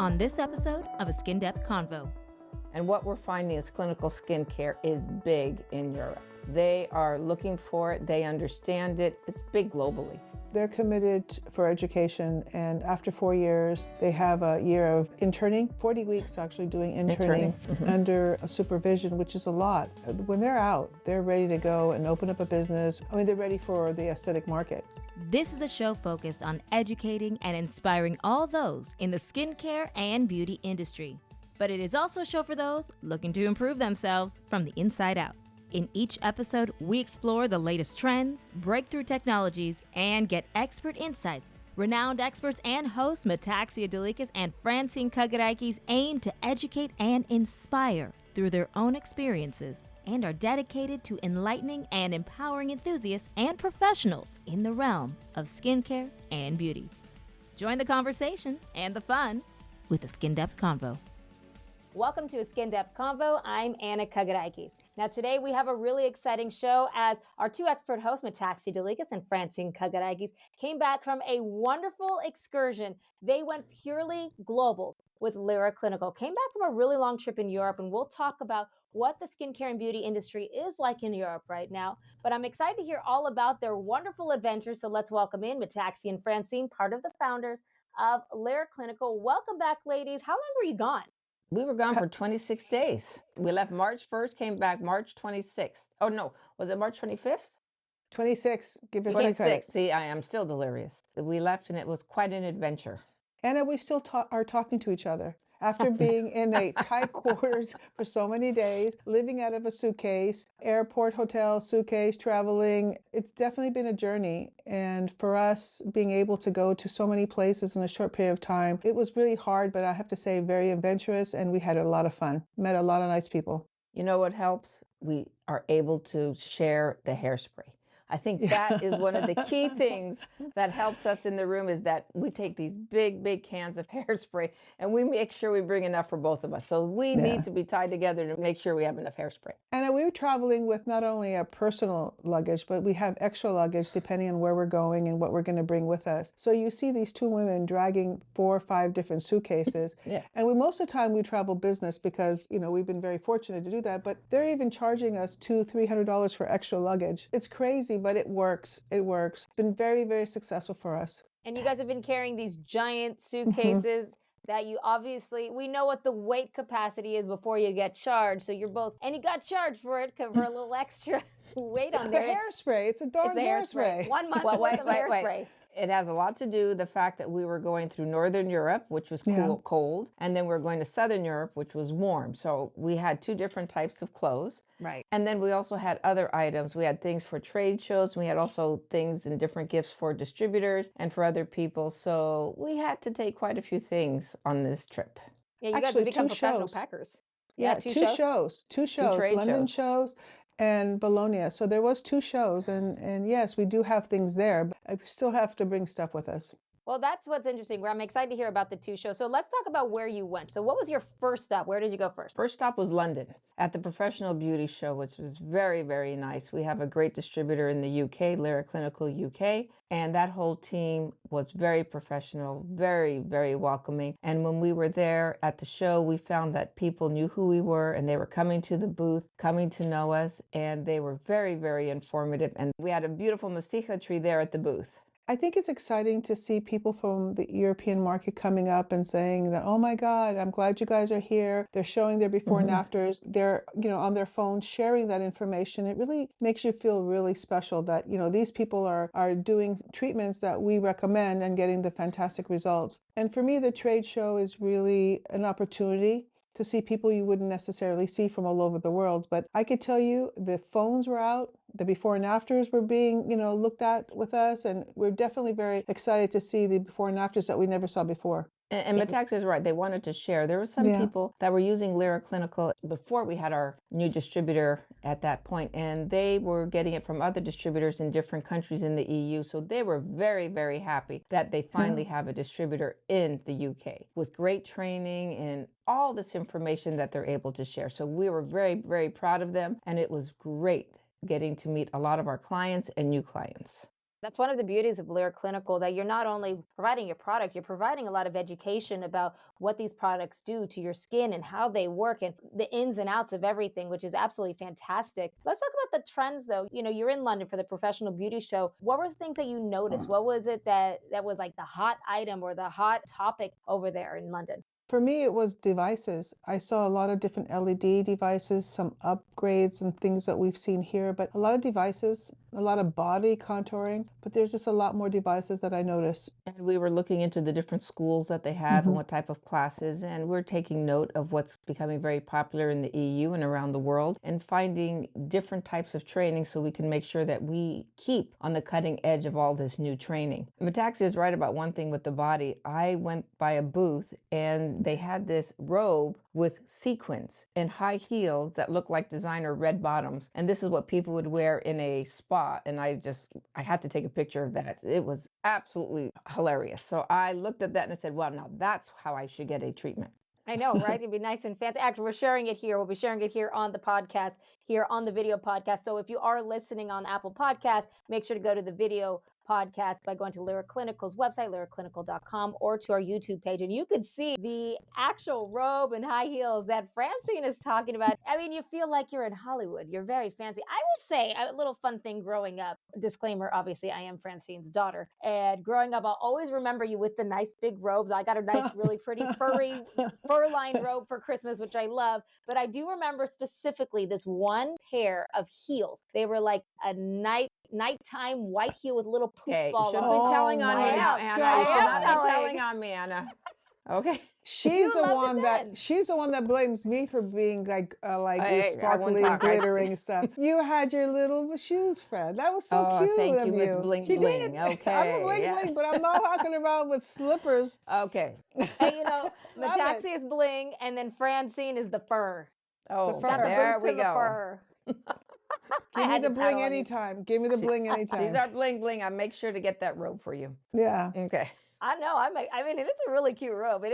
on this episode of A Skin Depth Convo. And what we're finding is clinical skincare is big in Europe. They are looking for it. They understand it. It's big globally. They're committed for education, and after 4 years, they have a year of interning, 40 weeks actually doing interning under a supervision, which is a lot. When they're out, they're ready to go and open up a business. I mean, they're ready for the aesthetic market. This is a show focused on educating and inspiring all those in the skincare and beauty industry. But it is also a show for those looking to improve themselves from the inside out. In each episode, we explore the latest trends, breakthrough technologies, and get expert insights. Renowned experts and hosts Metaxia and Francine aim to educate and inspire through their own experiences and are dedicated to enlightening and empowering enthusiasts and professionals in the realm of skincare and beauty. Join the conversation and the fun with a Skin Depth Convo. Welcome to a Skin Depth Convo. I'm Anna Kagaraikis. Now today we have a really exciting show as our two expert hosts, Metaxia and Francine Kagaraikis, came back from a wonderful excursion. They went purely global with Lira Clinical, came back from a really long trip in Europe, and we'll talk about what the skincare and beauty industry is like in Europe right now. But I'm excited to hear all about their wonderful adventures. So let's welcome in Metaxia and Francine, part of the founders of Lira Clinical. Welcome back, ladies. How long were you gone? We were gone for 26 days. We left March 1st, came back March 26th. Oh, no. Was it March 25th? 26. Give us 26. See, I am still delirious. We left and it was quite an adventure. Anna, we still are talking to each other. After being in a tight quarters for so many days, living out of a suitcase, airport, hotel, suitcase, traveling, it's definitely been a journey. And for us, being able to go to so many places in a short period of time, it was really hard, but I have to say very adventurous, and we had a lot of fun. Met a lot of nice people. You know what helps? We are able to share the hairspray. I think that is one of the key things that helps us in the room is that we take these big cans of hairspray and we make sure we bring enough for both of us. So we need to be tied together to make sure we have enough hairspray. And we were traveling with not only a personal luggage, but we have extra luggage depending on where we're going and what we're going to bring with us. So you see these two women dragging 4 or 5 different suitcases. And most of the time we travel business because, we've been very fortunate to do that, but they're even charging us $200-$300 for extra luggage. It's crazy, but it works. It works. It's been very, very successful for us. And you guys have been carrying these giant suitcases that we know what the weight capacity is before you get charged. So you're both, and you got charged for it for a little extra weight on there. The hairspray. It's a darn hairspray. 1 month worth of hairspray. It has a lot to do with the fact that we were going through Northern Europe, which was cold, and then we were going to Southern Europe, which was warm. So we had 2 different types of clothes. Right. And then we also had other items. We had things for trade shows. We had also things and different gifts for distributors and for other people. So we had to take quite a few things on this trip. Yeah, you guys have become professional packers. Yeah, two shows. London shows. And Bologna. So there was 2 shows and yes, we do have things there, but I still have to bring stuff with us. Well, that's what's interesting. I'm excited to hear about the 2 shows. So let's talk about where you went. So what was your first stop? Where did you go first? First stop was London at the Professional Beauty Show, which was very, very nice. We have a great distributor in the UK, Lira Clinical UK, and that whole team was very professional, very, very welcoming. And when we were there at the show, we found that people knew who we were and they were coming to the booth, coming to know us, and they were very, very informative. And we had a beautiful masticha tree there at the booth. I think it's exciting to see people from the European market coming up and saying that, oh my God, I'm glad you guys are here. They're showing their before and afters. They're, on their phones sharing that information. It really makes you feel really special that, these people are doing treatments that we recommend and getting the fantastic results. And for me, the trade show is really an opportunity to see people you wouldn't necessarily see from all over the world. But I could tell you the phones were out, the before and afters were being, looked at with us. And we're definitely very excited to see the before and afters that we never saw before. And Metaxia is right. They wanted to share. There were some people that were using Lira Clinical before we had our new distributor at that point, and they were getting it from other distributors in different countries in the EU. So they were very, very happy that they finally have a distributor in the UK with great training and all this information that they're able to share. So we were very, very proud of them, and it was great getting to meet a lot of our clients and new clients. That's one of the beauties of Lira Clinical, that you're not only providing your product, you're providing a lot of education about what these products do to your skin and how they work and the ins and outs of everything, which is absolutely fantastic. Let's talk about the trends, though. You're in London for the Professional Beauty Show. What were the things that you noticed? What was it that was like the hot item or the hot topic over there in London? For me, it was devices. I saw a lot of different LED devices, some upgrades and things that we've seen here, but a lot of devices, a lot of body contouring, but there's just a lot more devices that I noticed. And we were looking into the different schools that they have and what type of classes, and we're taking note of what's becoming very popular in the EU and around the world, and finding different types of training so we can make sure that we keep on the cutting edge of all this new training. Metaxia is right about one thing with the body. I went by a booth and they had this robe with sequins and high heels that looked like designer red bottoms. And this is what people would wear in a spa. And I had to take a picture of that. It was absolutely hilarious. So I looked at that and I said, well, now that's how I should get a treatment. I know, right? It'd be nice and fancy. Actually, we're sharing it here. We'll be sharing it here on the podcast, here on the video podcast. So if you are listening on Apple Podcasts, make sure to go to the video podcast by going to Lira Clinical's website, liraclinical.com, or to our YouTube page. And you could see the actual robe and high heels that Francine is talking about. I mean, you feel like you're in Hollywood. You're very fancy. I will say a little fun thing growing up. Disclaimer, obviously, I am Francine's daughter. And growing up, I'll always remember you with the nice big robes. I got a nice, really pretty fur-lined robe for Christmas, which I love. But I do remember specifically this one pair of heels. They were like a nighttime white heel with little poof ball. Should be telling on me now, Anna. You should not be telling on me, Anna. Okay. She's the one that blames me for being like sparkly and glittering stuff. You had your little shoes, Fred. That was so cute. Thank you, Miss Bling Bling. Okay. I'm a bling bling, but I'm not talking about with slippers. Okay. And Metaxia is bling, and then Francine is the fur. Oh, there we go. Give me the bling anytime. Give me the bling anytime. These are bling bling. I make sure to get that robe for you. Yeah. Okay. I know. I mean, it's a really cute robe.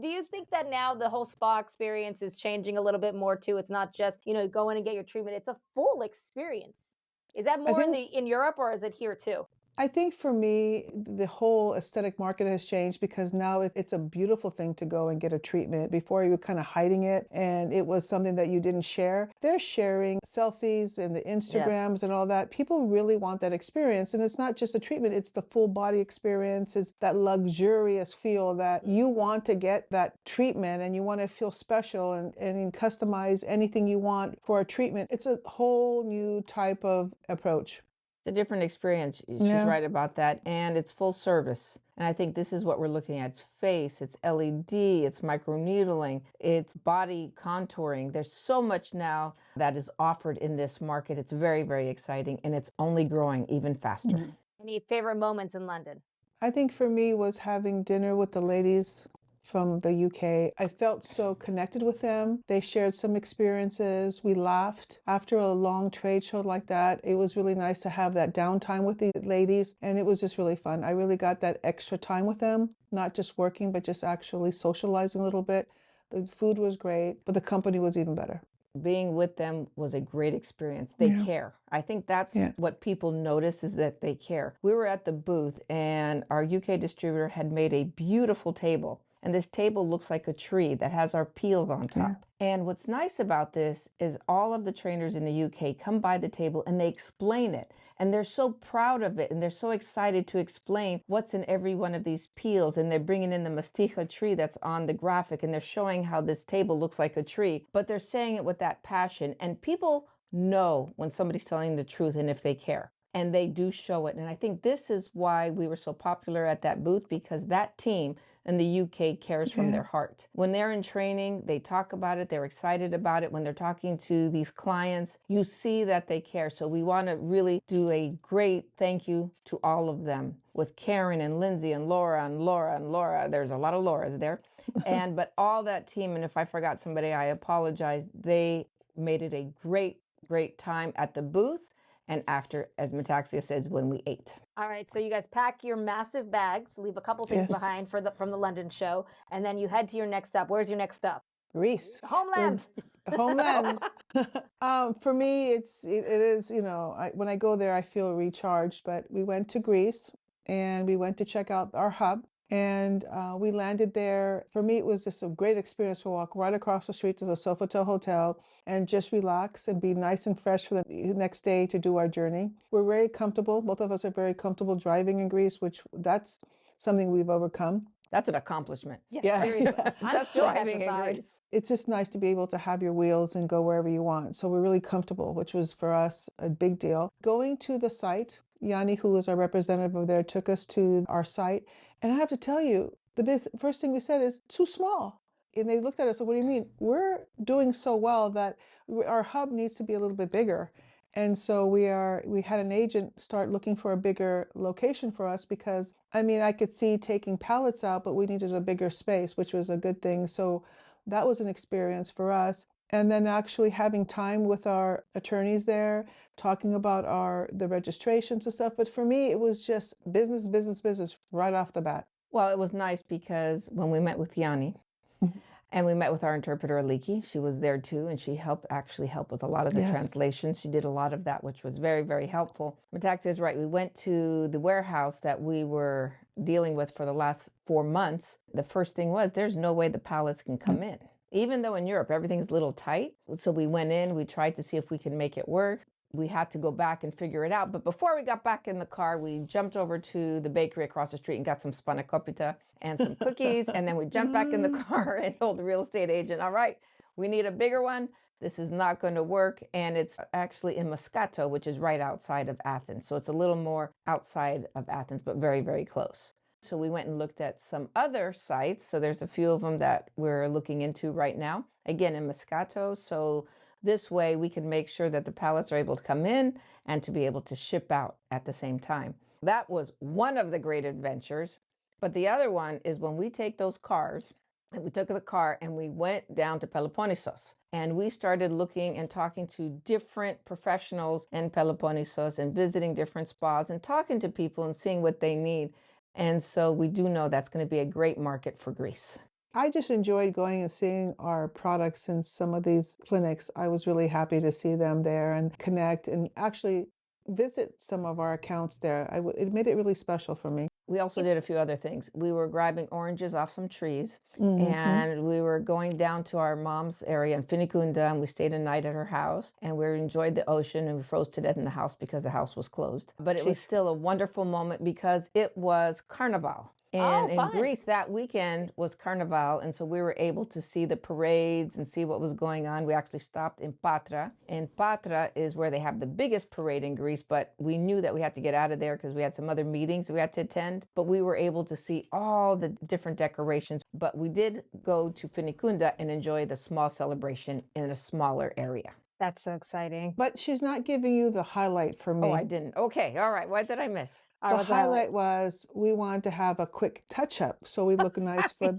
Do you think that now the whole spa experience is changing a little bit more too? It's not just, go in and get your treatment. It's a full experience. Is that more in Europe, or is it here too? I think for me, the whole aesthetic market has changed because now it's a beautiful thing to go and get a treatment. Before you were kind of hiding it and it was something that you didn't share. They're sharing selfies and the Instagrams and all that. People really want that experience. And it's not just a treatment, it's the full body experience. It's that luxurious feel that you want to get that treatment and you want to feel special and customize anything you want for a treatment. It's a whole new type of approach. A different experience. She's right about that. And it's full service. And I think this is what we're looking at. It's face, it's LED, it's microneedling, it's body contouring. There's so much now that is offered in this market. It's very, very exciting, and it's only growing even faster. Mm-hmm. Any favorite moments in London? I think for me was having dinner with the ladies from the UK. I felt so connected with them. They shared some experiences. We laughed. After a long trade show like that, it was really nice to have that downtime with the ladies, and it was just really fun. I really got that extra time with them, not just working, but just actually socializing a little bit. The food was great, but the company was even better. Being with them was a great experience. They care. I think that's what people notice, is that they care. We were at the booth and our UK distributor had made a beautiful table. And this table looks like a tree that has our peels on top. And what's nice about this is all of the trainers in the UK come by the table and they explain it. And they're so proud of it. And they're so excited to explain what's in every one of these peels. And they're bringing in the masticha tree that's on the graphic. And they're showing how this table looks like a tree. But they're saying it with that passion. And people know when somebody's telling the truth and if they care. And they do show it. And I think this is why we were so popular at that booth, because that team in the UK cares from their heart. When they're in training, they talk about it, they're excited about it. When they're talking to these clients, you see that they care. So we want to really do a great thank you to all of them, with Karen and Lindsay and Laura. There's a lot of Lauras there. But all that team, and if I forgot somebody, I apologize. They made it a great, great time at the booth. And after, as Metaxia says, when we ate. All right, so you guys pack your massive bags, leave a couple things behind from the London show, and then you head to your next stop. Where's your next stop? Greece. Homeland. Homeland. For me, it is, when I go there, I feel recharged. But we went to Greece and we went to check out our hub. And we landed there. For me, it was just a great experience to walk right across the street to the Sofitel Hotel and just relax and be nice and fresh for the next day to do our journey. We're very comfortable. Both of us are very comfortable driving in Greece, which that's something we've overcome. That's an accomplishment. Yes, Yeah. seriously. I'm Just still driving in petrified. Greece. It's just nice to be able to have your wheels and go wherever you want. So we're really comfortable, which was for us a big deal. Going to the site, Yanni, who was our representative over there, took us to our site. And I have to tell you, the first thing we said is too small. And they looked at us and said, what do you mean? We're doing so well that our hub needs to be a little bit bigger. And so we had an agent start looking for a bigger location for us because, I mean, I could see taking pallets out, but we needed a bigger space, which was a good thing. So that was an experience for us. And then actually having time with our attorneys there, talking about the registrations and stuff. But for me, it was just business, business, business right off the bat. Well, it was nice because when we met with Yanni, and we met with our interpreter, Aliki. She was there too, and she helped with a lot of the translations. She did a lot of that, which was very, very helpful. Metaxia is right. We went to the warehouse that we were dealing with for the last 4 months. The first thing was, there's no way the pallets can come in. Even though in Europe, everything's a little tight. So we went in, we tried to see if we could make it work. We had to go back and figure it out. But before we got back in the car, we jumped over to the bakery across the street and got some spanakopita and some cookies. And then we jumped back in the car and told the real estate agent, all right, we need a bigger one. This is not going to work. And it's actually in Moscato, which is right outside of Athens. So it's a little more outside of Athens, but very, very close. So we went and looked at some other sites. So there's a few of them that we're looking into right now, again, in Moscato. So this way we can make sure that the pallets are able to come in and to be able to ship out at the same time. That was one of the great adventures. But the other one is when we take those cars, and we took the car and we went down to Peloponnesos. And we started looking and talking to different professionals in Peloponnesos and visiting different spas and talking to people and seeing what they need. And so we do know that's going to be a great market for Greece. I just enjoyed going and seeing our products in some of these clinics. I was really happy to see them there and connect and actually visit some of our accounts there. It made it really special for me. We also did a few other things. We were grabbing oranges off some trees, and we were going down to our mom's area in Finicunda, and we stayed a night at her house, and we enjoyed the ocean, and we froze to death in the house because the house was closed. But it was still a wonderful moment because it was Carnival. And in Greece, that weekend was Carnival, and so we were able to see the parades and see what was going on. We actually stopped in Patra, and Patra is where they have the biggest parade in Greece, but we knew that we had to get out of there because we had some other meetings we had to attend, but we were able to see all the different decorations. But we did go to Finicunda and enjoy the small celebration in a smaller area. That's so exciting. But she's not giving you the highlight for me. Oh, I didn't. Okay, all right. What did I miss? The highlight was we wanted to have a quick touch-up so we look nice for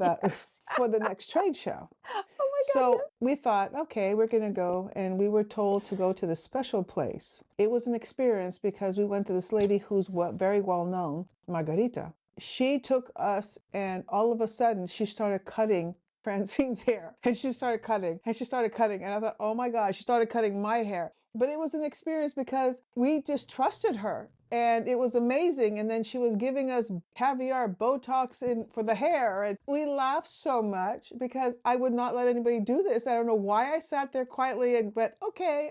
for the next trade show. Oh my God. So we thought, okay, we're going to go. And we were told to go to the special place. It was an experience because we went to this lady who's very well known, Margarita. She took us and all of a sudden she started cutting Francine's hair. And she started cutting and she started cutting. And I thought, oh my God, she started cutting my hair. But it was an experience because we just trusted her. And it was amazing. And then she was giving us caviar Botox for the hair. And we laughed so much because I would not let anybody do this. I don't know why I sat there quietly and went, okay.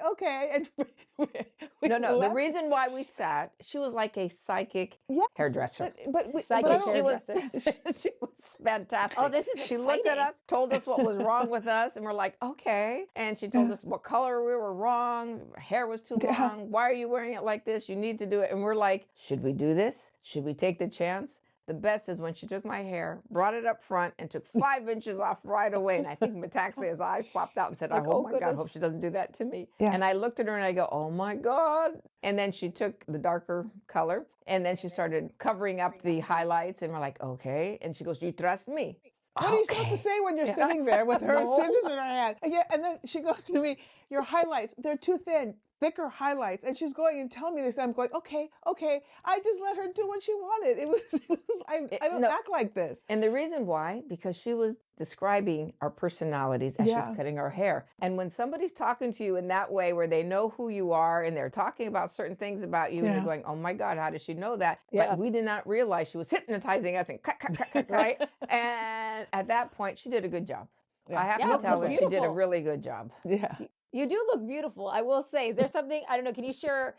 And No. The reason why we sat, she was like a psychic hairdresser. Psychic hairdresser. She was fantastic. Oh, this is She exciting. looked at us, told us what was wrong with us, and we're like, okay. And she told us what color we were wrong. Our hair was too long. Why are you wearing it like this? You need to do it. And we're like, should we do this? Should we take the chance? The best is when she took my hair, brought it up front, and took 5 inches off right away. And I think Metaxia's eyes popped out and said, oh my God, I hope she doesn't do that to me. Yeah. And I looked at her and I go, oh my God. And then she took the darker color and then she started covering up the highlights. And we're like, okay. And she goes, you trust me? What are you supposed to say when you're sitting there with her scissors in her hand? And then she goes to me, your highlights, they're too thin. thicker highlights. And she's going and telling me this. I'm going, okay. I just let her do what she wanted. I don't act like this. And the reason why, because she was describing our personalities as she's cutting our hair. And when somebody's talking to you in that way, where they know who you are and they're talking about certain things about you, and you're going, oh my God, how does she know that? But we did not realize she was hypnotizing us and cut. Right. And at that point, she did a good job. I have to Yeah, tell her she did a beautiful. really good job. Yeah. You do look beautiful, I will say. Is there something, I don't know, can you share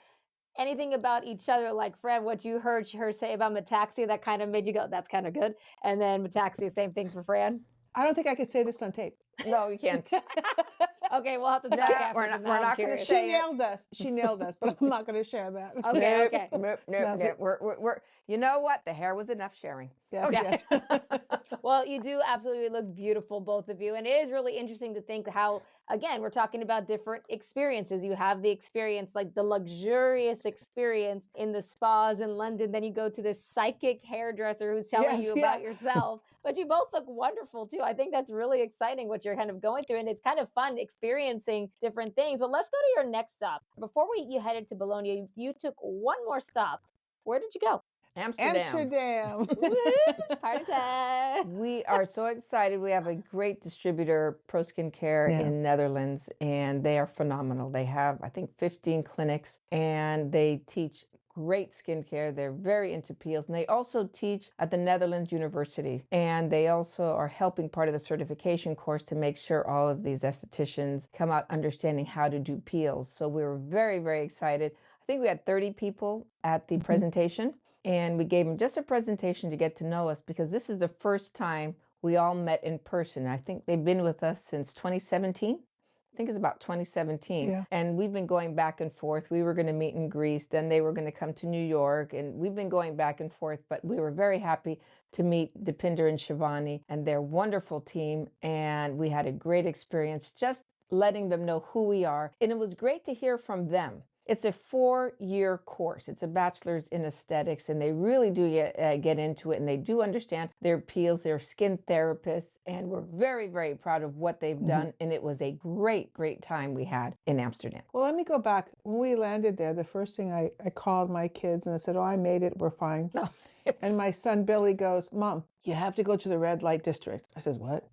anything about each other? Like, Fran, what you heard her say about Metaxia that kind of made you go, that's kind of good. And then Metaxia, same thing for Fran. I don't think I could say this on tape. No, you can't. Okay, we'll have to talk after. We're not going to She say nailed us. She nailed us, but I'm not going to share that. Okay. No. We're, you know what? The hair was enough sharing. Yes. Well, you do absolutely look beautiful, both of you. And it is really interesting to think how, again, we're talking about different experiences. You have the experience, like the luxurious experience in the spas in London. Then you go to this psychic hairdresser who's telling you about yourself. But you both look wonderful too. I think that's really exciting what you're kind of going through. And it's kind of fun experiencing different things. But let's go to your next stop. Before you headed to Bologna, you took one more stop. Where did you go? Amsterdam. Party time. We are so excited. We have a great distributor, Pro Skincare in Netherlands, and they are phenomenal. They have, I think, 15 clinics, and they teach great skincare. They're very into peels, and they also teach at the Netherlands University, and they also are helping part of the certification course to make sure all of these estheticians come out understanding how to do peels. So we were very, very excited. I think we had 30 people at the presentation. And we gave them just a presentation to get to know us, because this is the first time we all met in person. I think they've been with us since 2017. I think it's about 2017. Yeah. And we've been going back and forth. We were going to meet in Greece, then they were going to come to New York, and we've been going back and forth. But we were very happy to meet Dipinder and Shivani and their wonderful team. And we had a great experience just letting them know who we are. And it was great to hear from them. It's a 4-year course. It's a bachelor's in aesthetics, and they really do get into it, and they do understand their peels, their skin therapists, and we're very, very proud of what they've done. And it was a great, great time we had in Amsterdam. Well, let me go back. When we landed there, the first thing I called my kids and I said, oh, I made it. We're fine. And my son, Billy, goes, Mom, you have to go to the red light district. I says, what?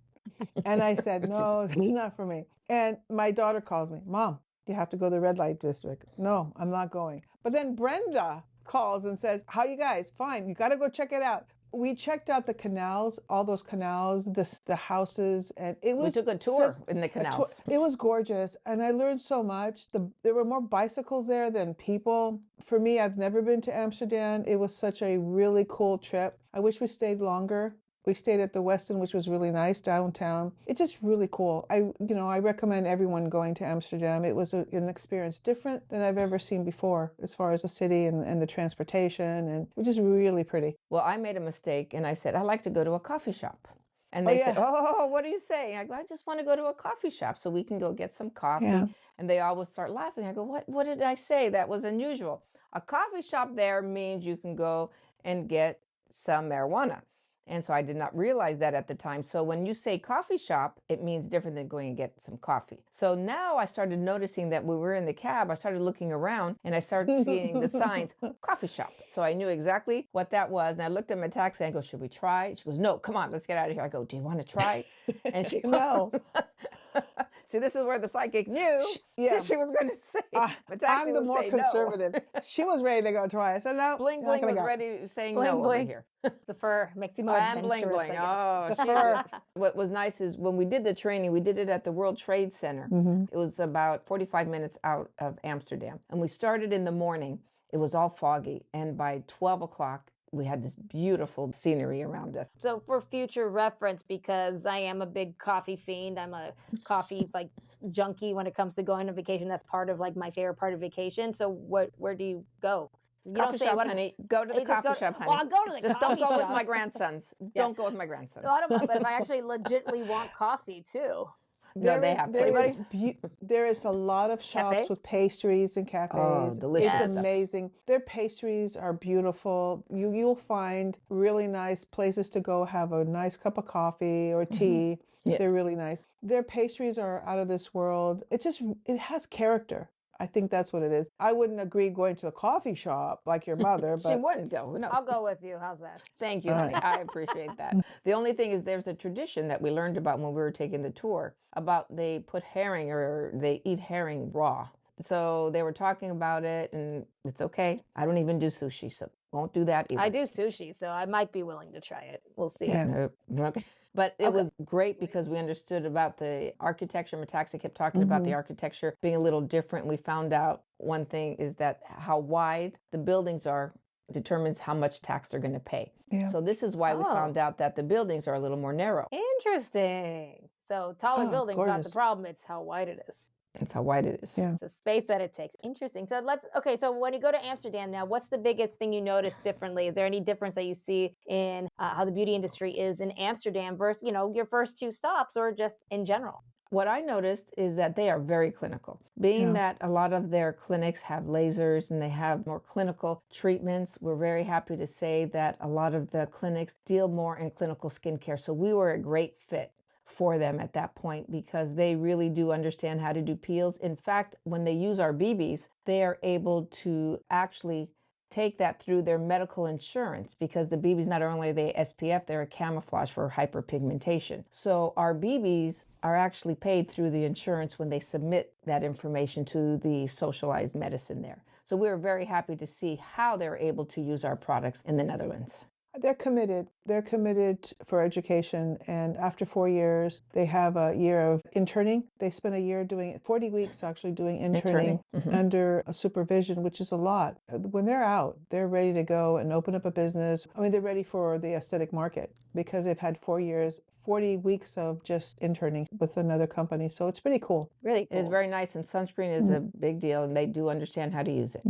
And I said, no, it's not for me. And my daughter calls me, Mom, you have to go to the red light district. No, I'm not going. But then Brenda calls and says, how you guys? Fine, you got to go check it out. We checked out the canals, all those canals, the houses, and it was. We took a tour in the canals. It was gorgeous, and I learned so much. There were more bicycles there than people. For me, I've never been to Amsterdam. It was such a really cool trip. I wish we stayed longer. We stayed at the Westin, which was really nice, downtown. It's just really cool. I recommend everyone going to Amsterdam. It was an experience different than I've ever seen before, as far as the city and the transportation, and it was just really pretty. Well, I made a mistake, and I said, I'd like to go to a coffee shop. And they said, oh, what are you saying? I go, I just want to go to a coffee shop so we can go get some coffee. Yeah. And they always start laughing. I go, what did I say? That was unusual. A coffee shop there means you can go and get some marijuana. And so I did not realize that at the time. So when you say coffee shop, it means different than going and get some coffee. So now I started noticing that when we were in the cab, I started looking around and I started seeing the signs, coffee shop. So I knew exactly what that was. And I looked at Metaxia and I go, should we try? She goes, no, come on, let's get out of here. I go, do you want to try? And she No. See, this is where the psychic knew she was going to say. I'm the more conservative. No. She was ready to go try. I said, no. Bling Bling was ready saying no over here. The fur makes you more adventurous. Bling Bling. Oh, the fur. What was nice is when we did the training, we did it at the World Trade Center. It was about 45 minutes out of Amsterdam. And we started in the morning. It was all foggy. And by 12 o'clock, we had this beautiful scenery around us. So for future reference, because I am a big coffee fiend, I'm a coffee junkie when it comes to going on vacation. That's part of my favorite part of vacation. So where do you go? You coffee shop, honey. Go to the coffee shop, honey. Well, I'll go to the Just coffee shop. Just don't go with my grandsons. Don't go with my grandsons. No, I don't mind, but if I actually legitimately want coffee too. There is a lot of shops with pastries and cafes. Oh, delicious. It's amazing. Their pastries are beautiful. You'll find really nice places to go have a nice cup of coffee or tea. They're really nice. Their pastries are out of this world. It has character. I think that's what it is. I wouldn't agree going to a coffee shop like your mother, She but wouldn't go. No. I'll go with you. How's that? Thank you, All honey. right. I appreciate that. The only thing is there's a tradition that we learned about when we were taking the tour about they put herring or they eat herring raw. So they were talking about it, and it's okay. I don't even do sushi, so won't do that either. I do sushi, so I might be willing to try it. We'll see. Yeah. Nope. Okay. But it Okay. was great because we understood about the architecture. Metaxia kept talking about the architecture being a little different. We found out one thing is that how wide the buildings are determines how much tax they're going to pay. Yeah. So this is why we found out that the buildings are a little more narrow. Interesting. So taller Oh, buildings not the gorgeous. problem, it's how wide it is. That's how wide it is. Yeah. It's the space that it takes. Interesting. So so when you go to Amsterdam now, what's the biggest thing you notice differently? Is there any difference that you see in how the beauty industry is in Amsterdam versus, your first two stops or just in general? What I noticed is that they are very clinical. Being that a lot of their clinics have lasers and they have more clinical treatments, we're very happy to say that a lot of the clinics deal more in clinical skincare. So we were a great fit for them at that point because they really do understand how to do peels. In fact, when they use our BBs, they are able to actually take that through their medical insurance because the BBs, not only are they SPF, they're a camouflage for hyperpigmentation. So our BBs are actually paid through the insurance when they submit that information to the socialized medicine there. So we were very happy to see how they're able to use our products in the Netherlands. They're committed. They're committed for education. And after 4 years, they have a year of interning. They spend a year doing 40 weeks actually doing interning under a supervision, which is a lot. When they're out, they're ready to go and open up a business. I mean, they're ready for the aesthetic market because they've had 4 years, 40 weeks of just interning with another company. So it's pretty cool. Really cool. It is very nice, and sunscreen is a big deal, and they do understand how to use it.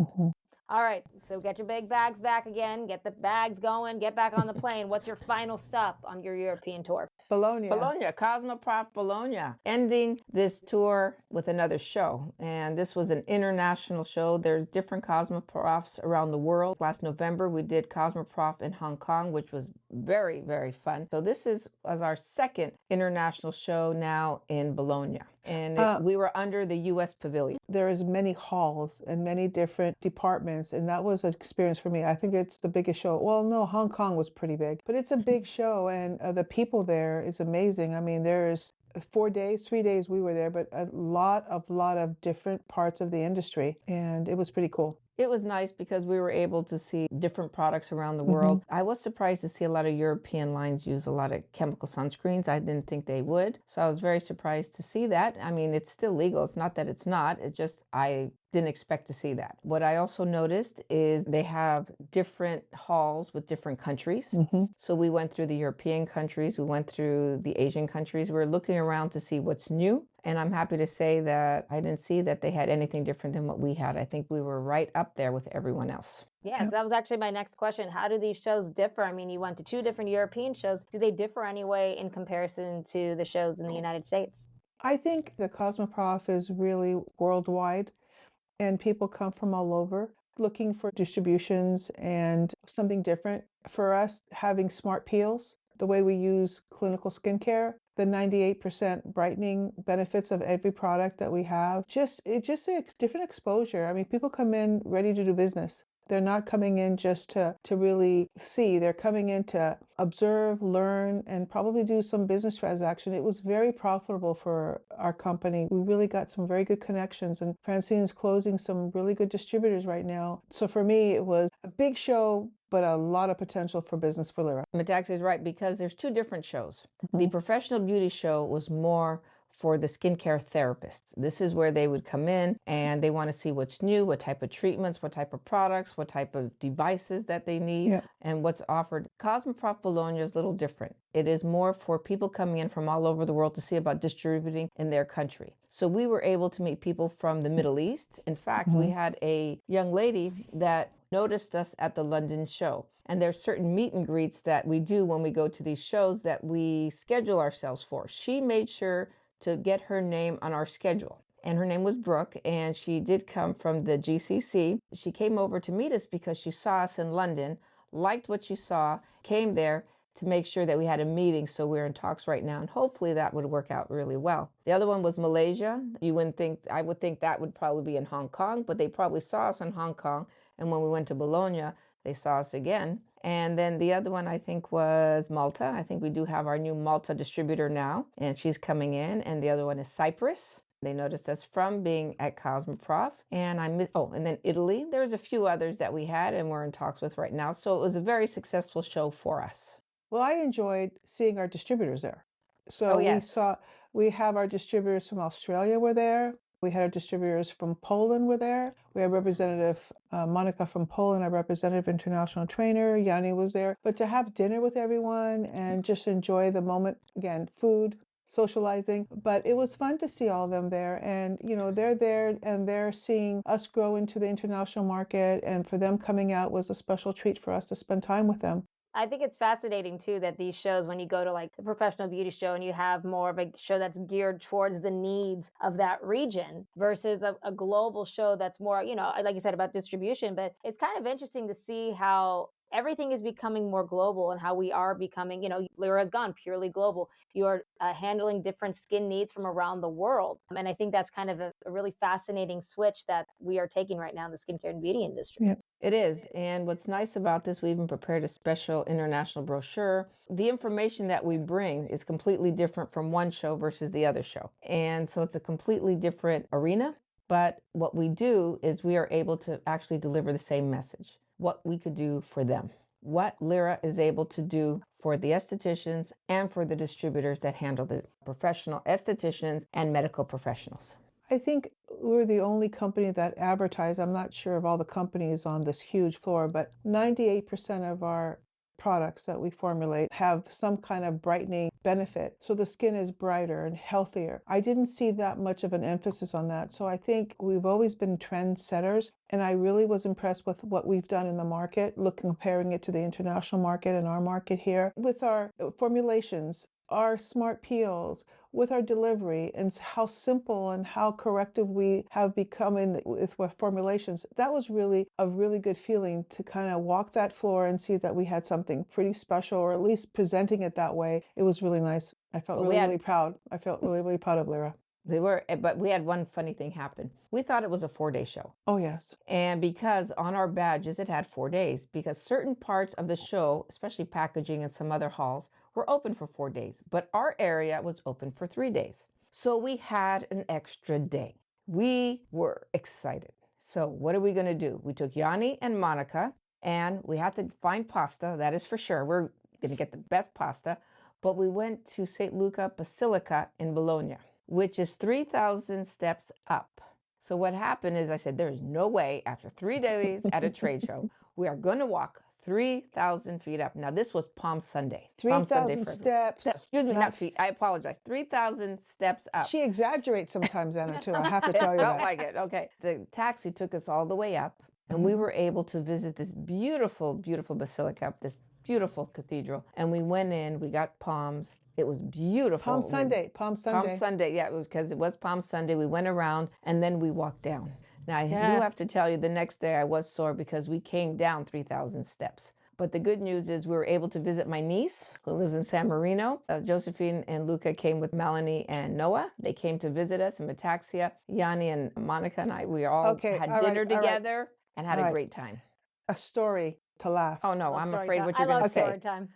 All right, so get your big bags back again, get the bags going, get back on the plane. What's your final stop on your European tour? Bologna. Bologna, Cosmoprof Bologna, ending this tour with another show. And this was an international show. There's different Cosmoprofs around the world. Last November, we did Cosmoprof in Hong Kong, which was very, very fun. So this was our second international show now in Bologna. And we were under the U.S. Pavilion. There is many halls and many different departments, and that was an experience for me. I think it's the biggest show. Well, no, Hong Kong was pretty big, but it's a big show, and the people there is amazing. I mean, there's 4 days, 3 days we were there, but a lot of different parts of the industry, and it was pretty cool. It was nice because we were able to see different products around the world. I was surprised to see a lot of European lines use a lot of chemical sunscreens. I didn't think they would. So I was very surprised to see that. I mean, it's still legal. It's not that it's not. It's just I didn't expect to see that. What I also noticed is they have different halls with different countries. So we went through the European countries. We went through the Asian countries. We were looking around to see what's new. And I'm happy to say that I didn't see that they had anything different than what we had. I think we were right up there with everyone else. Yeah, so that was actually my next question. How do these shows differ? I mean, you went to 2 different European shows. Do they differ anyway in comparison to the shows in the United States? I think the Cosmoprof is really worldwide, and people come from all over looking for distributions and something different. For us, having smart peels, the way we use clinical skincare, the 98% brightening benefits of every product that we have, it's just a different exposure. I mean, people come in ready to do business. They're not coming in just to really see. They're coming in to observe, learn, and probably do some business transaction. It was very profitable for our company. We really got some very good connections, and Francine's closing some really good distributors right now. So for me, it was a big show, but a lot of potential for business for Lira. Metaxia is right because there's 2 different shows. The professional beauty show was more for the skincare therapists. This is where they would come in and they want to see what's new, what type of treatments, what type of products, what type of devices that they need, and what's offered. Cosmoprof Bologna is a little different. It is more for people coming in from all over the world to see about distributing in their country. So we were able to meet people from the Middle East. In fact, we had a young lady that noticed us at the London show. And there's certain meet and greets that we do when we go to these shows that we schedule ourselves for. She made sure to get her name on our schedule. And her name was Brooke, and she did come from the GCC. She came over to meet us because she saw us in London, liked what she saw, came there, to make sure that we had a meeting. So we're in talks right now, and hopefully that would work out really well. The other one was Malaysia. I would think that would probably be in Hong Kong, but they probably saw us in Hong Kong. And when we went to Bologna, they saw us again. And then the other one I think was Malta. I think we do have our new Malta distributor now, and she's coming in. And the other one is Cyprus. They noticed us from being at Cosmoprof. And and then Italy. There's a few others that we had and we're in talks with right now. So it was a very successful show for us. Well, I enjoyed seeing our distributors there. So Oh, yes. we have our distributors from Australia were there. We had our distributors from Poland were there. We had Representative Monica from Poland, our representative international trainer. Yanni was there. But to have dinner with everyone and just enjoy the moment, again, food, socializing, but it was fun to see all of them there. And, they're there and they're seeing us grow into the international market. And for them coming out was a special treat for us to spend time with them. I think it's fascinating too that these shows, when you go to like the professional beauty show and you have more of a show that's geared towards the needs of that region versus a global show that's more, like you said about distribution, but it's kind of interesting to see how everything is becoming more global and how we are becoming, Lira has gone purely global. You're handling different skin needs from around the world. And I think that's kind of a really fascinating switch that we are taking right now in the skincare and beauty industry. Yeah. It is. And what's nice about this, we even prepared a special international brochure. The information that we bring is completely different from one show versus the other show. And so it's a completely different arena. But what we do is we are able to actually deliver the same message, what we could do for them, what Lira is able to do for the estheticians and for the distributors that handle the professional estheticians and medical professionals. I think we're the only company that advertise. I'm not sure of all the companies on this huge floor, but 98% of our products that we formulate have some kind of brightening benefit. So the skin is brighter and healthier. I didn't see that much of an emphasis on that. So I think we've always been trendsetters. And I really was impressed with what we've done in the market, comparing it to the international market and our market here with our formulations, our smart peels, with our delivery, and how simple and how corrective we have become with formulations. That was really a really good feeling to kind of walk that floor and see that we had something pretty special, or at least presenting it that way. It was really nice. I felt really proud. I felt really, really proud of Lira. But we had one funny thing happen. We thought it was a 4-day show. Oh, yes. And because on our badges, it had 4 days, because certain parts of the show, especially packaging and some other halls, were open for 4 days, but our area was open for 3 days. So we had an extra day. We were excited. So what are we going to do? We took Yanni and Monica, and we had to find pasta. That is for sure. We're going to get the best pasta. But we went to St. Luca Basilica in Bologna, which is 3,000 steps up. So what happened is I said, there is no way after 3 days at a trade show, we are going to walk 3,000 feet up. Now, this was Palm Sunday. 3,000 steps. Excuse me, not feet. I apologize. 3,000 steps up. She exaggerates sometimes, Anna, too. I have to tell you Felt that. like it. Okay. The taxi took us all the way up, and we were able to visit this beautiful, beautiful basilica, this beautiful cathedral. And we went in, we got palms. It was beautiful. Palm Sunday. Palm Sunday. Yeah, it was because it was Palm Sunday. We went around and then we walked down. Now, I do have to tell you, the next day I was sore because we came down 3,000 steps. But the good news is we were able to visit my niece who lives in San Marino. Josephine and Luca came with Melanie and Noah. They came to visit us in Metaxia. Yanni and Monica and I, we all had dinner together and had a great time. A story to laugh. Oh, no, I'm afraid what you're going to say. Story time.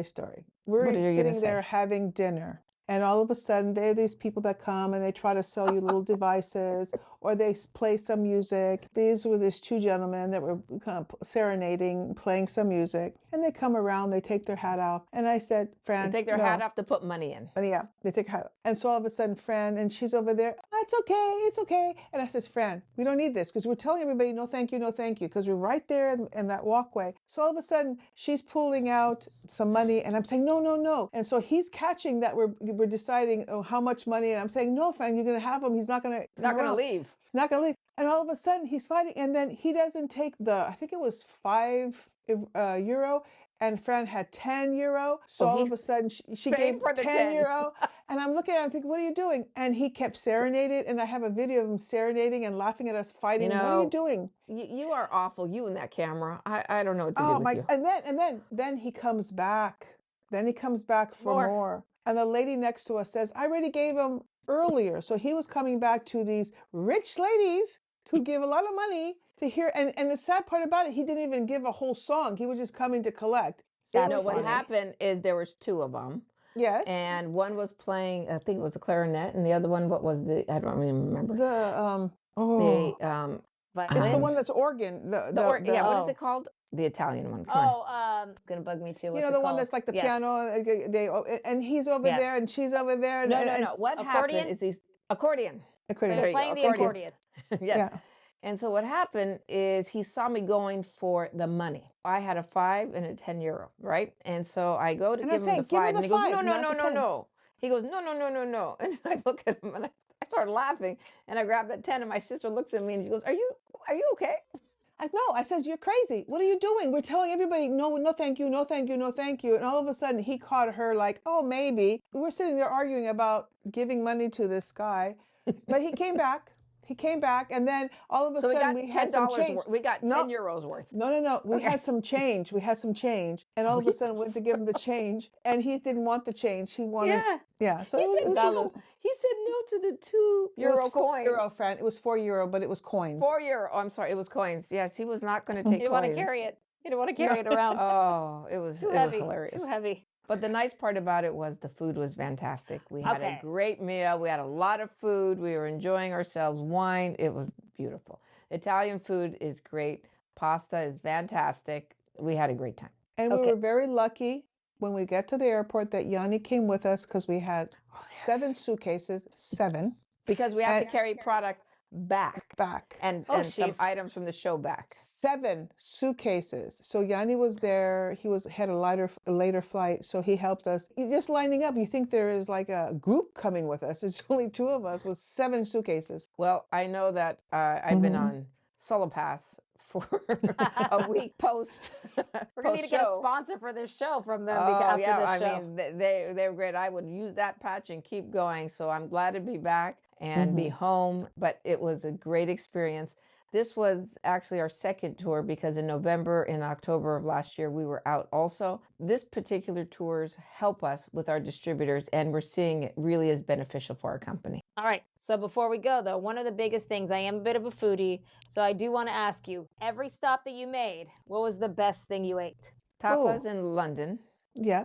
Story. We're sitting there having dinner. And all of a sudden, there are these people that come and they try to sell you little devices, or they play some music. These were these two gentlemen that were kind of serenading, playing some music. And they come around, they take their hat off. And I said, Fran, they take their hat off to put money in. And yeah, they take her hat off. And so all of a sudden, Fran, and she's over there, it's okay. And I says, Fran, we don't need this, because we're telling everybody, no, thank you, because we're right there in that walkway. So all of a sudden, she's pulling out some money, and I'm saying, no. And so he's catching that we're deciding how much money, and I'm saying, no, Fran, you're going to have him. He's not going to leave. Not going to leave. And all of a sudden he's fighting, and then he doesn't take I think it was €5, and Fran had 10 euro. So all of a sudden she paying gave for the 10 10. euro. And I'm looking at him, I'm thinking, what are you doing? And he kept serenading. And I have a video of him serenading and laughing at us fighting. What are you doing? You are awful. You and that camera. I don't know what to do Oh with my, you. and then he comes back. Then he comes back for more. And the lady next to us says, I already gave him earlier. So he was coming back to these rich ladies who give a lot of money to hear. And the sad part about it, he didn't even give a whole song. He was just coming to collect. That's What funny. happened is there was two of them. Yes. And one was playing, I think it was a clarinet, and the other one, what was I don't even remember. It's the one that's organ. What is it called? The Italian one. Gonna bug me too. You know, the one that's like the piano, and he's over there and she's over there. And, No. What happened is he's accordion. So you're playing the accordion. Yes. Yeah. And so what happened is he saw me going for the money. I had a 5 and a 10 euro, right? And so I go to give him the 5, and he goes, no. He goes, no. And I look at him and I started laughing, and I grabbed that 10, and my sister looks at me and she goes, are you okay? I said, you're crazy. What are you doing? We're telling everybody, no, thank you, no, thank you, no, thank you. And all of a sudden he caught her like, oh, maybe. We're sitting there arguing about giving money to this guy, but he came back. He came back, and then all of a sudden we had some change. We got 10 euros worth. No. We had some change. And all of a sudden went to give him the change, and he didn't want the change. He wanted, So he said no to the 2 euro coin. It was 4 euro, but it was coins. 4 euro. Oh, I'm sorry, it was coins. Yes, he was not going to take. He didn't want to carry it. He didn't want to carry it around. Oh, it was hilarious. Too heavy. But the nice part about it was the food was fantastic. We had a great meal. We had a lot of food. We were enjoying ourselves. Wine. It was beautiful. Italian food is great. Pasta is fantastic. We had a great time. And we were very lucky when we get to the airport that Yanni came with us, because we had 7 suitcases, 7. Because we had to carry product back. And some items from the show back. 7 suitcases. So Yanni was there. He had a later flight, so he helped us. Just lining up, you think there is like a group coming with us. It's only 2 of us with 7 suitcases. Well, I know that I've been on Solopass for a week post. We're gonna need to get a sponsor for this show from them after this show. I mean, they were great. I would use that patch and keep going. So I'm glad to be back and be home. But it was a great experience. This was actually our second tour, because in November and October of last year, we were out also. This particular tours help us with our distributors, and we're seeing it really is beneficial for our company. All right. So before we go, though, one of the biggest things, I am a bit of a foodie, so I do want to ask you, every stop that you made, what was the best thing you ate? Tapas in London. Yeah.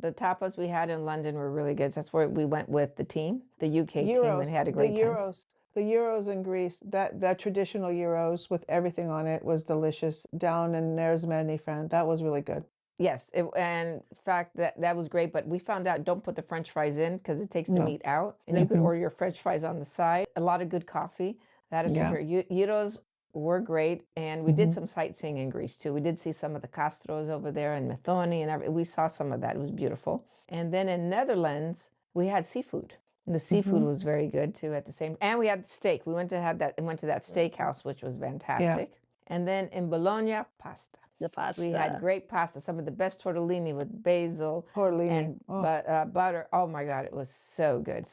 The tapas we had in London were really good. That's where we went with the team, the UK team, and had a great time. The gyros in Greece, that traditional gyros with everything on it was delicious. Down in Nerzmeni, France, that was really good. Yes, and in fact, that was great. But we found out, don't put the French fries in, because it takes the meat out. And you could order your French fries on the side. A lot of good coffee. That is for sure. Gyros were great, and we did some sightseeing in Greece too. We did see some of the castros over there in Methoni, and we saw some of that. It was beautiful. And then in Netherlands, we had seafood. And the seafood was very good too at the same. And we had steak. We went to that steakhouse, which was fantastic. Yeah. And then in Bologna, pasta. The pasta. We had great pasta, some of the best tortellini with basil and butter. Oh my God, it was so good.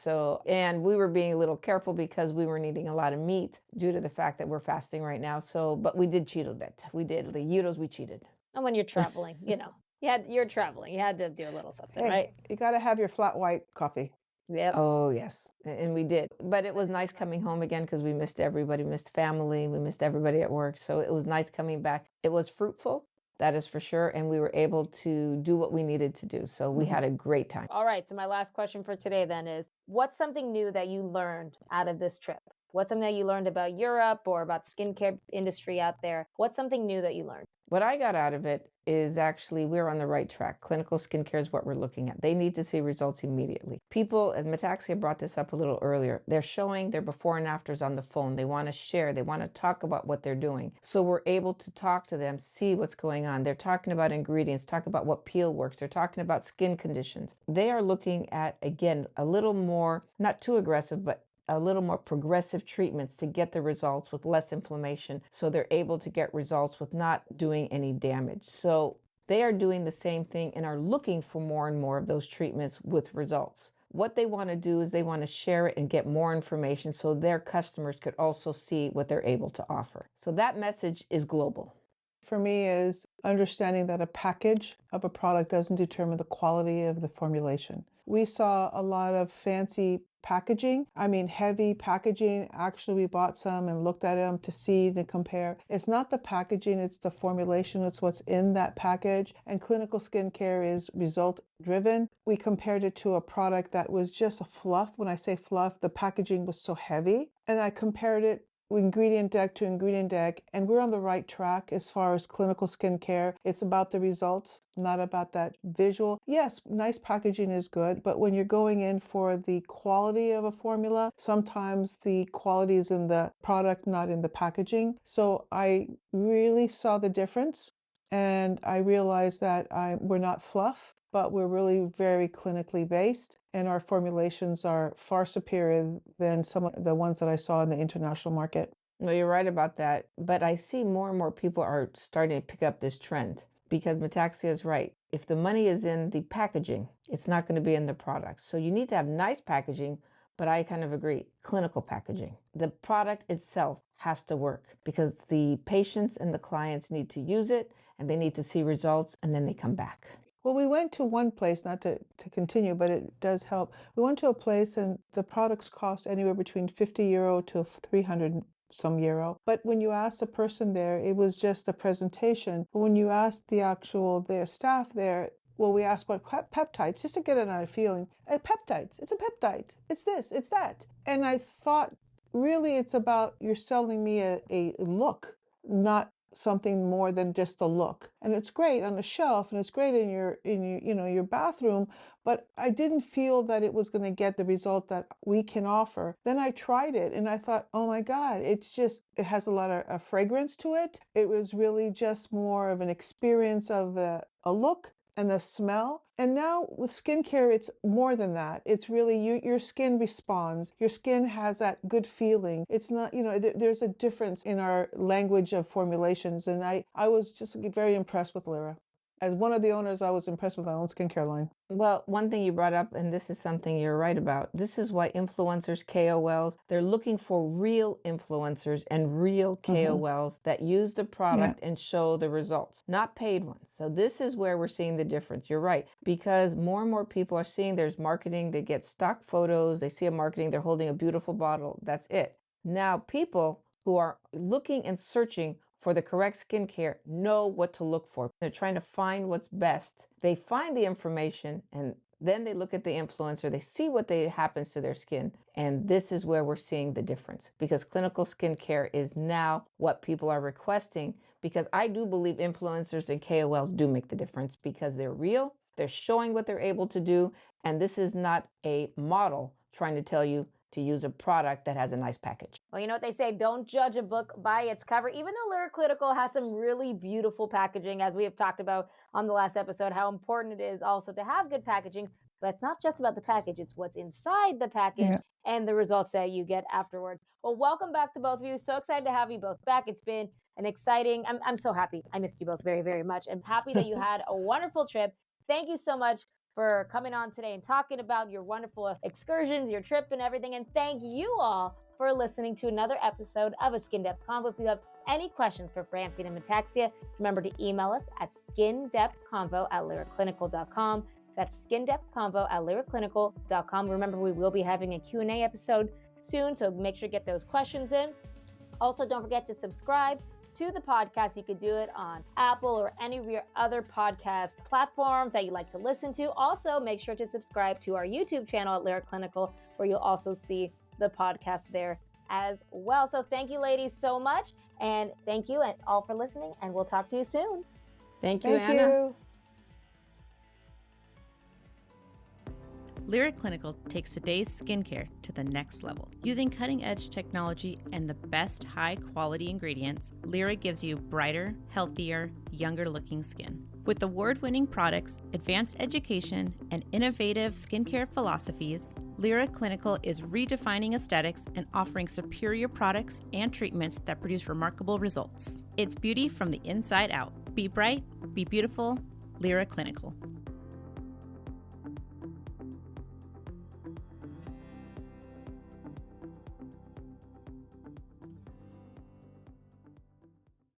And we were being a little careful because we weren't eating a lot of meat due to the fact that we're fasting right now. But we did cheat a bit. We did. The euros, we cheated. And when you're traveling, you're traveling. You had to do a little something, right? You got to have your flat white coffee. Yep. Oh, yes. And we did. But it was nice coming home again, because we missed everybody, missed family, we missed everybody at work. So it was nice coming back. It was fruitful, that is for sure. And we were able to do what we needed to do. So we had a great time. All right. So my last question for today then is, what's something new that you learned out of this trip? What's something that you learned about Europe or about the skincare industry out there? What's something new that you learned? What I got out of it is actually we're on the right track. Clinical skincare is what we're looking at. They need to see results immediately. People, as Metaxia brought this up a little earlier, they're showing their before and afters on the phone. They want to share. They want to talk about what they're doing. So we're able to talk to them, see what's going on. They're talking about ingredients, talk about what peel works. They're talking about skin conditions. They are looking at, again, a little more, not too aggressive, but a little more progressive treatments to get the results with less inflammation, so they're able to get results with not doing any damage. So they are doing the same thing and are looking for more and more of those treatments with results. What they want to do is they want to share it and get more information so their customers could also see what they're able to offer. So that message is global. For me is understanding that a package of a product doesn't determine the quality of the formulation. We saw a lot of fancy packaging. I mean, heavy packaging. Actually, we bought some and looked at them to see and compare. It's not the packaging, it's the formulation, it's what's in that package. And clinical skincare is result driven. We compared it to a product that was just a fluff. When I say fluff, the packaging was so heavy. And I compared it ingredient deck to ingredient deck, and we're on the right track as far as clinical skincare. It's about the results, not about that visual. Yes, nice packaging is good, but when you're going in for the quality of a formula, sometimes the quality is in the product, not in the packaging. So I really saw the difference, and I realized that we're not fluff, but we're really very clinically based, and our formulations are far superior than some of the ones that I saw in the international market. No, you're right about that. But I see more and more people are starting to pick up this trend because Metaxia is right. If the money is in the packaging, it's not going to be in the product. So you need to have nice packaging, but I kind of agree, clinical packaging. The product itself has to work because the patients and the clients need to use it and they need to see results and then they come back. Well, we went to one place, not to continue, but it does help. We went to a place and the products cost anywhere between 50 euro to 300 some euro. But when you asked the person there, it was just a presentation. But when you asked their staff there, well, we asked what peptides, just to get an feeling. Peptides, it's a peptide. It's this, it's that. And I thought, really, it's about you're selling me a look, not something more than just a look. And it's great on the shelf and it's great in your bathroom, but I didn't feel that it was going to get the result that we can offer. Then I tried it and I thought, oh my God, it has a lot of fragrance to it. It was really just more of an experience of a look and the smell. And now with skincare, it's more than that. It's really your skin responds. Your skin has that good feeling. It's not, there's a difference in our language of formulations. And I was just very impressed with Lira. As one of the owners, I was impressed with my own skincare line. Well, one thing you brought up, and this is something you're right about, this is why influencers, KOLs, they're looking for real influencers and real KOLs that use the product and show the results, not paid ones. So this is where we're seeing the difference. You're right, because more and more people are seeing there's marketing, they get stock photos, they see a marketing, they're holding a beautiful bottle, that's it. Now people who are looking and searching for the correct skincare know what to look for. They're trying to find what's best. They find the information and then they look at the influencer, they see what happens to their skin. And this is where we're seeing the difference because clinical skincare is now what people are requesting because I do believe influencers and KOLs do make the difference because they're real, they're showing what they're able to do. And this is not a model trying to tell you to use a product that has a nice package. Well, you know what they say, don't judge a book by its cover. Even though Lira Clinical has some really beautiful packaging, as we have talked about on the last episode, how important it is also to have good packaging. But it's not just about the package, it's what's inside the package and the results that you get afterwards. Well, welcome back to both of you. So excited to have you both back. It's been an exciting, I'm so happy. I missed you both very, very much. I'm happy that you had a wonderful trip. Thank you so much for coming on today and talking about your wonderful excursions, your trip and everything. And thank you all for listening to another episode of A Skin Depth Convo. If you have any questions for Francine and Metaxia, remember to email us at skindepthconvo@liraclinical.com. That's skindepthconvo@liraclinical.com. Remember, we will be having a Q&A episode soon, so make sure to get those questions in. Also, don't forget to subscribe to the podcast. You could do it on Apple or any of your other podcast platforms that you like to listen to. Also, make sure to subscribe to our YouTube channel at Lira Clinical, where you'll also see the podcast there as well. So thank you, ladies, so much. And thank you all for listening, and we'll talk to you soon. Thank you, Anna. Lira Clinical takes today's skincare to the next level. Using cutting-edge technology and the best high-quality ingredients, Lira gives you brighter, healthier, younger-looking skin. With award-winning products, advanced education, and innovative skincare philosophies, Lira Clinical is redefining aesthetics and offering superior products and treatments that produce remarkable results. It's beauty from the inside out. Be bright, be beautiful, Lira Clinical.